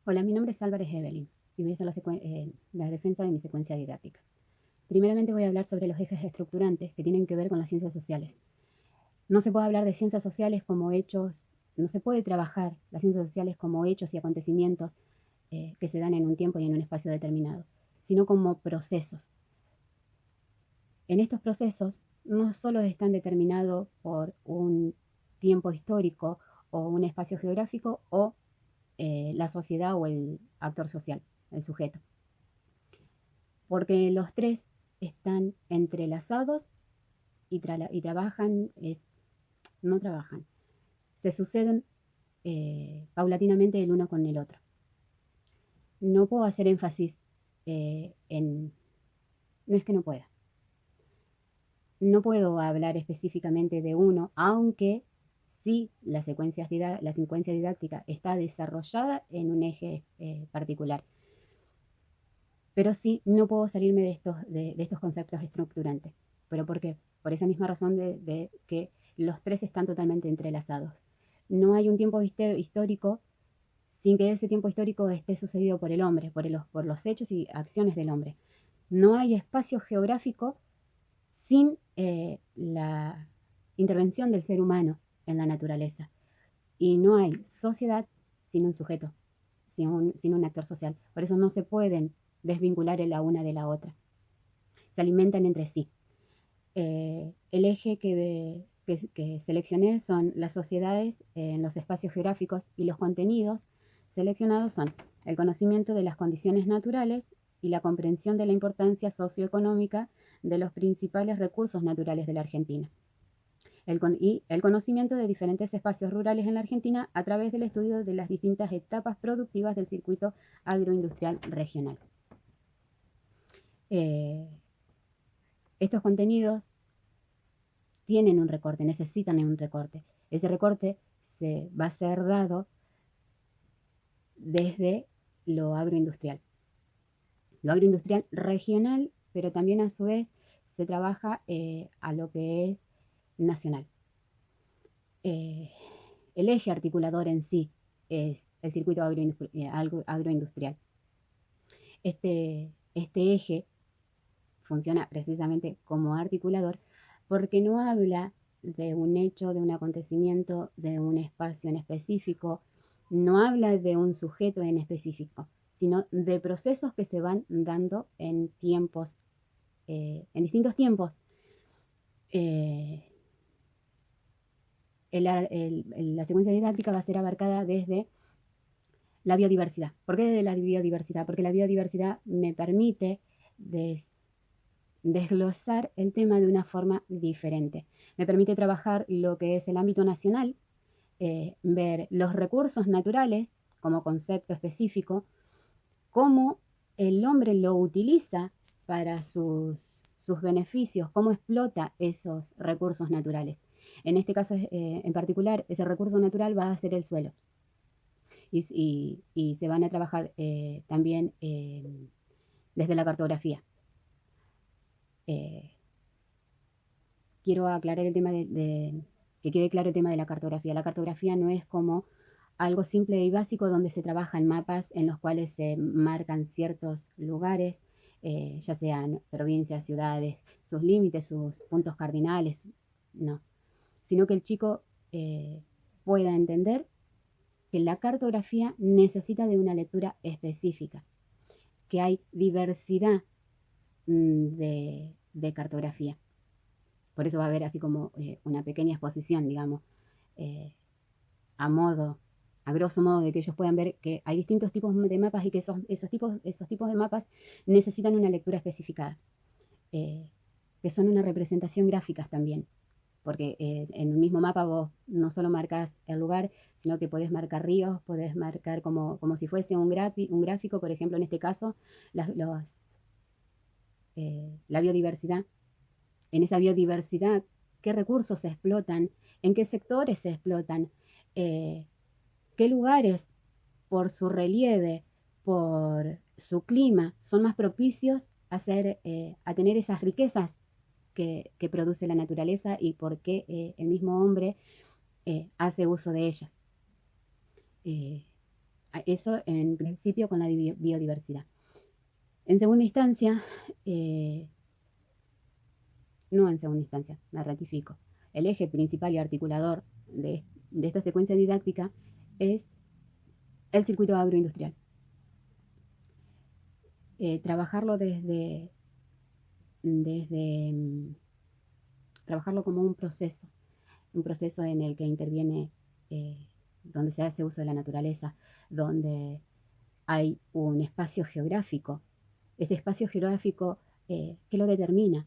Hola, mi nombre es Álvarez Evelyn y voy a hacer la defensa de mi secuencia didáctica. Primeramente voy a hablar sobre los ejes estructurantes que tienen que ver con las ciencias sociales. No se puede hablar de ciencias sociales como hechos, no se puede trabajar las ciencias sociales como hechos y acontecimientos que se dan en un tiempo y en un espacio determinado, sino como procesos. En estos procesos no solo están determinados por un tiempo histórico o un espacio geográfico o la sociedad o el actor social, el sujeto, porque los tres están entrelazados y trabajan, no trabajan, se suceden paulatinamente el uno con el otro. No puedo hacer énfasis no es que no pueda, no puedo hablar específicamente de uno, aunque sí la secuencia didáctica está desarrollada en un eje particular. Pero sí, no puedo salirme de estos conceptos estructurantes. ¿Pero por qué? Por esa misma razón de que los tres están totalmente entrelazados. No hay un tiempo histórico sin que ese tiempo histórico esté sucedido por el hombre, por los hechos y acciones del hombre. No hay espacio geográfico sin la intervención del ser humano en la naturaleza. Y no hay sociedad sin un sujeto, sin un actor social. Por eso no se pueden desvincular la una de la otra. Se alimentan entre sí. El eje que seleccioné son las sociedades en los espacios geográficos y los contenidos seleccionados son el conocimiento de las condiciones naturales y la comprensión de la importancia socioeconómica de los principales recursos naturales de la Argentina. Y el conocimiento de diferentes espacios rurales en la Argentina a través del estudio de las distintas etapas productivas del circuito agroindustrial regional. Estos contenidos tienen un recorte, necesitan un recorte. Ese recorte se va a ser dado desde lo agroindustrial. Lo agroindustrial regional, pero también a su vez se trabaja a lo que es nacional. El eje articulador en sí es el circuito agroindustrial. Este eje funciona precisamente como articulador porque no habla de un hecho, de un acontecimiento, de un espacio en específico, no habla de un sujeto en específico, sino de procesos que se van dando en tiempos, en distintos tiempos. La secuencia didáctica va a ser abarcada desde la biodiversidad. ¿Por qué desde la biodiversidad? Porque la biodiversidad me permite desglosar el tema de una forma diferente. Me permite trabajar lo que es el ámbito nacional, ver los recursos naturales como concepto específico, cómo el hombre lo utiliza para sus beneficios, cómo explota esos recursos naturales. En este caso en particular, ese recurso natural va a ser el suelo. Y se van a trabajar también desde la cartografía. Quiero aclarar el tema que quede claro el tema de la cartografía. La cartografía no es como algo simple y básico donde se trabajan mapas en los cuales se marcan ciertos lugares, ya sean provincias, ciudades, sus límites, sus puntos cardinales, no, sino que el chico pueda entender que la cartografía necesita de una lectura específica, que hay diversidad de cartografía. Por eso va a haber así como una pequeña exposición, digamos, eh, a modo, a grosso modo, de que ellos puedan ver que hay distintos tipos de mapas y que esos tipos de mapas necesitan una lectura especificada, que son una representación gráficas también, porque en un mismo mapa vos no solo marcas el lugar, sino que podés marcar ríos, podés marcar como si fuese un gráfico, por ejemplo, en este caso, la biodiversidad. En esa biodiversidad, qué recursos se explotan, en qué sectores se explotan, qué lugares por su relieve, por su clima, son más propicios a tener esas riquezas que produce la naturaleza y por qué el mismo hombre hace uso de ellas. Eso en principio con la biodiversidad. En segunda instancia, no en segunda instancia, me ratifico. El eje principal y articulador de esta secuencia didáctica es el circuito agroindustrial. Trabajarlo trabajarlo como un proceso en el que interviene, donde se hace uso de la naturaleza, donde hay un espacio geográfico. Ese espacio geográfico, ¿qué lo determina?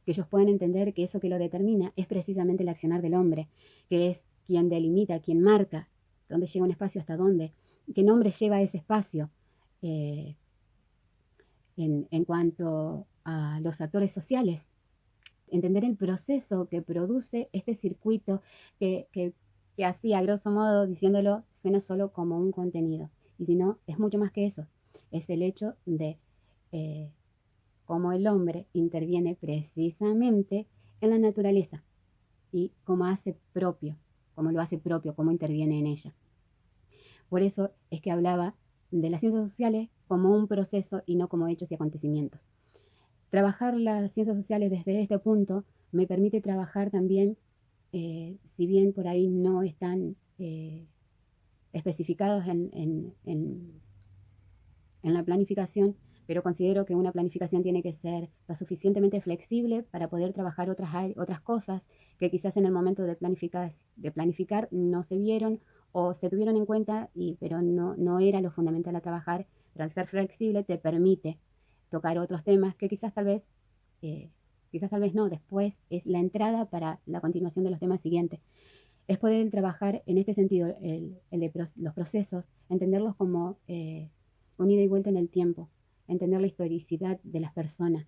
Que ellos puedan entender que eso que lo determina es precisamente el accionar del hombre, que es quien delimita, quien marca dónde llega un espacio, hasta dónde, qué nombre lleva ese espacio. En cuanto a los actores sociales, entender el proceso que produce este circuito que así, a grosso modo, diciéndolo, suena solo como un contenido. Y si no, es mucho más que eso. Es el hecho de cómo el hombre interviene precisamente en la naturaleza y cómo lo hace propio, cómo interviene en ella. Por eso es que hablaba de las ciencias sociales como un proceso y no como hechos y acontecimientos. Trabajar las ciencias sociales desde este punto me permite trabajar también, si bien por ahí no están especificados en la planificación, pero considero que una planificación tiene que ser lo suficientemente flexible para poder trabajar otras cosas que quizás en el momento de planificar no se vieron o se tuvieron en cuenta, pero no era lo fundamental a trabajar, pero al ser flexible te permite tocar otros temas que quizás tal vez no, después es la entrada para la continuación de los temas siguientes. Es poder trabajar en este sentido, los procesos, entenderlos como un ida y vuelta en el tiempo, entender la historicidad de las personas.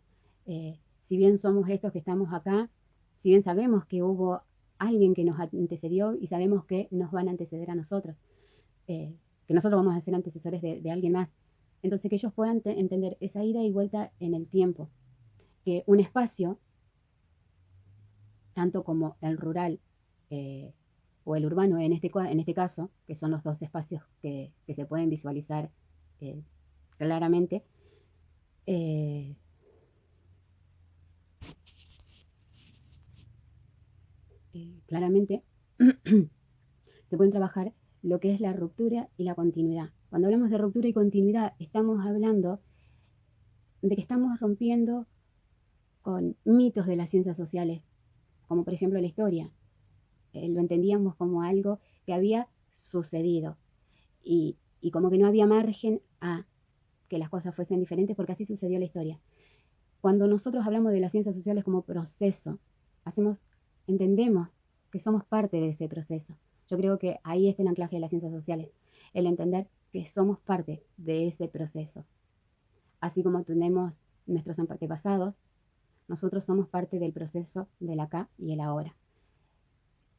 Si bien somos estos que estamos acá, si bien sabemos que hubo alguien que nos antecedió y sabemos que nos van a anteceder a nosotros, que nosotros vamos a ser antecesores de alguien más. Entonces que ellos puedan entender esa ida y vuelta en el tiempo, que un espacio, tanto como el rural o el urbano en este caso, que son los dos espacios que se pueden visualizar eh, claramente, eh, claramente se pueden trabajar lo que es la ruptura y la continuidad. Cuando hablamos de ruptura y continuidad, estamos hablando de que estamos rompiendo con mitos de las ciencias sociales, como por ejemplo la historia. Lo entendíamos como algo que había sucedido y como que no había margen a que las cosas fuesen diferentes porque así sucedió la historia. Cuando nosotros hablamos de las ciencias sociales como proceso, entendemos que somos parte de ese proceso. Yo creo que ahí está el anclaje de las ciencias sociales, el entender que somos parte de ese proceso. Así como tenemos nuestros antepasados, nosotros somos parte del proceso del acá y el ahora.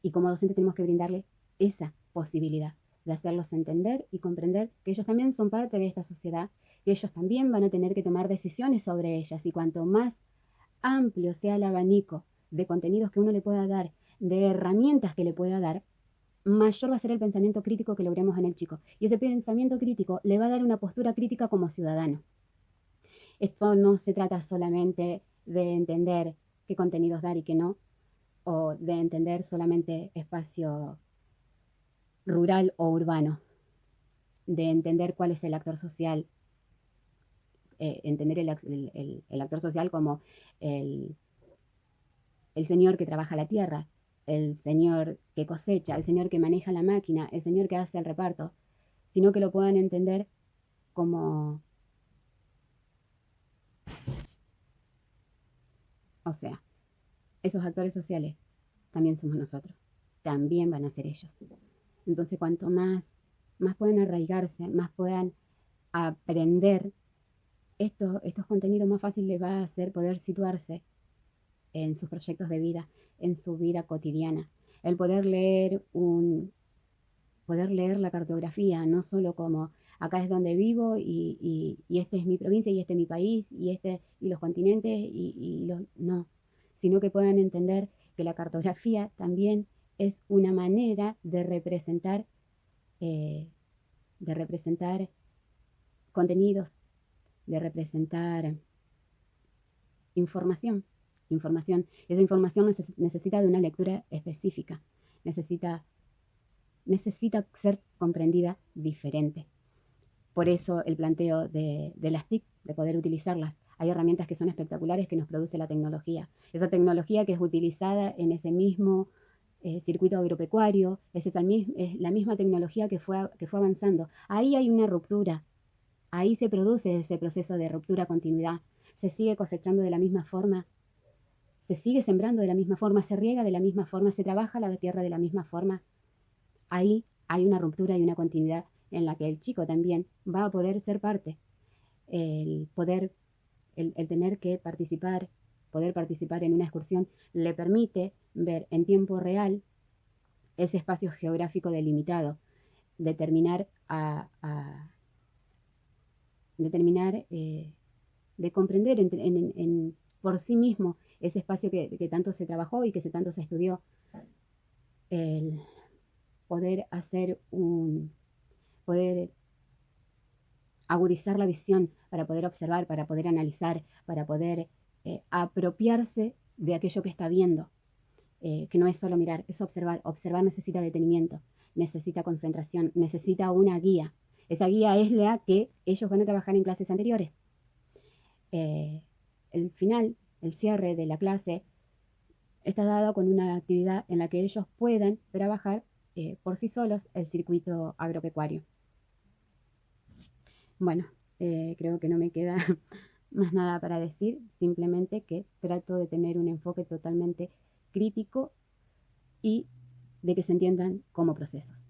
Y como docentes tenemos que brindarle esa posibilidad de hacerlos entender y comprender que ellos también son parte de esta sociedad, que ellos también van a tener que tomar decisiones sobre ellas. Y cuanto más amplio sea el abanico de contenidos que uno le pueda dar, de herramientas que le pueda dar, mayor va a ser el pensamiento crítico que logremos en el chico. Y ese pensamiento crítico le va a dar una postura crítica como ciudadano. Esto no se trata solamente de entender qué contenidos dar y qué no, o de entender solamente espacio rural o urbano, de entender cuál es el actor social, entender el actor social como el, el señor que trabaja la tierra, el señor que cosecha, el señor que maneja la máquina, el señor que hace el reparto, sino que lo puedan entender como, o sea, esos actores sociales también somos nosotros, también van a ser ellos. Entonces, cuanto más puedan arraigarse, más puedan aprender estos contenidos, más fácil les va a hacer poder situarse en sus proyectos de vida, en su vida cotidiana. El poder leer la cartografía, no solo como acá es donde vivo y esta es mi provincia y este es mi país y los continentes no, sino que puedan entender que la cartografía también es una manera de representar eh, de representar contenidos, de representar información. Esa información necesita de una lectura específica, necesita ser comprendida diferente. Por eso el planteo de las TIC, de poder utilizarlas. Hay herramientas que son espectaculares que nos produce la tecnología. Esa tecnología que es utilizada en ese mismo circuito agropecuario, es la misma tecnología que fue avanzando. Ahí hay una ruptura, ahí se produce ese proceso de ruptura-continuidad. Se sigue cosechando de la misma forma, se sigue sembrando de la misma forma, se riega de la misma forma, se trabaja la tierra de la misma forma. Ahí hay una ruptura y una continuidad en la que el chico también va a poder ser parte. El tener que poder participar en una excursión, le permite ver en tiempo real ese espacio geográfico delimitado, determinar de comprender por sí mismo ese espacio que tanto se trabajó y que tanto se estudió. El poder poder agudizar la visión para poder observar, para poder analizar, para poder apropiarse de aquello que está viendo, que no es solo mirar, es observar. Observar necesita detenimiento, necesita concentración, necesita una guía. Esa guía es la que ellos van a trabajar en clases anteriores. El final, el cierre de la clase, está dado con una actividad en la que ellos puedan trabajar por sí solos el circuito agropecuario. Bueno, creo que no me queda más nada para decir, simplemente que trato de tener un enfoque totalmente crítico y de que se entiendan como procesos.